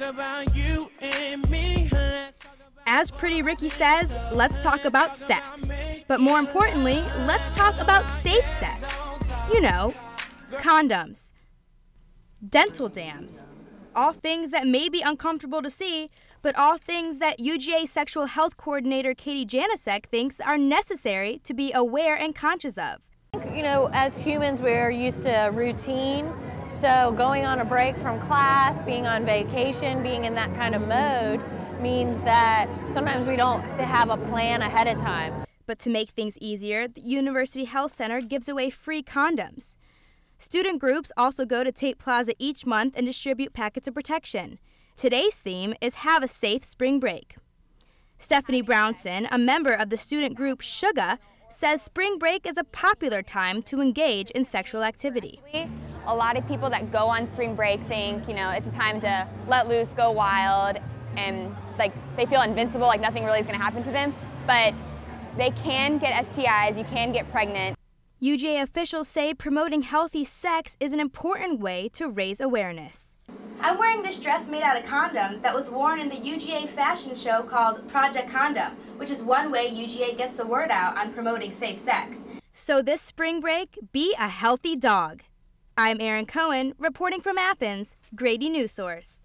about you and me. As Pretty Ricky says, let's talk about sex. But more importantly, let's talk about safe sex. You know, condoms, dental dams, all things that may be uncomfortable to see, but all things that UGA Sexual Health Coordinator Katie Janicek thinks are necessary to be aware and conscious of. You know, as humans, we're used to routine. So going on a break from class, being on vacation, being in that kind of mode means that sometimes we don't have a plan ahead of time. But to make things easier, the University Health Center gives away free condoms. Student groups also go to Tate Plaza each month and distribute packets of protection. Today's theme is Have a Safe Spring Break. Stephanie Brownson, a member of the student group Suga, says spring break is a popular time to engage in sexual activity. A lot of people that go on spring break think, you know, it's a time to let loose, go wild, and like they feel invincible, like nothing really is going to happen to them. But they can get STIs, you can get pregnant. UGA officials say promoting healthy sex is an important way to raise awareness. I'm wearing this dress made out of condoms that was worn in the UGA fashion show called Project Condom, which is one way UGA gets the word out on promoting safe sex. So this spring break, be a healthy dog. I'm Erin Cohen, reporting from Athens, Grady News Source.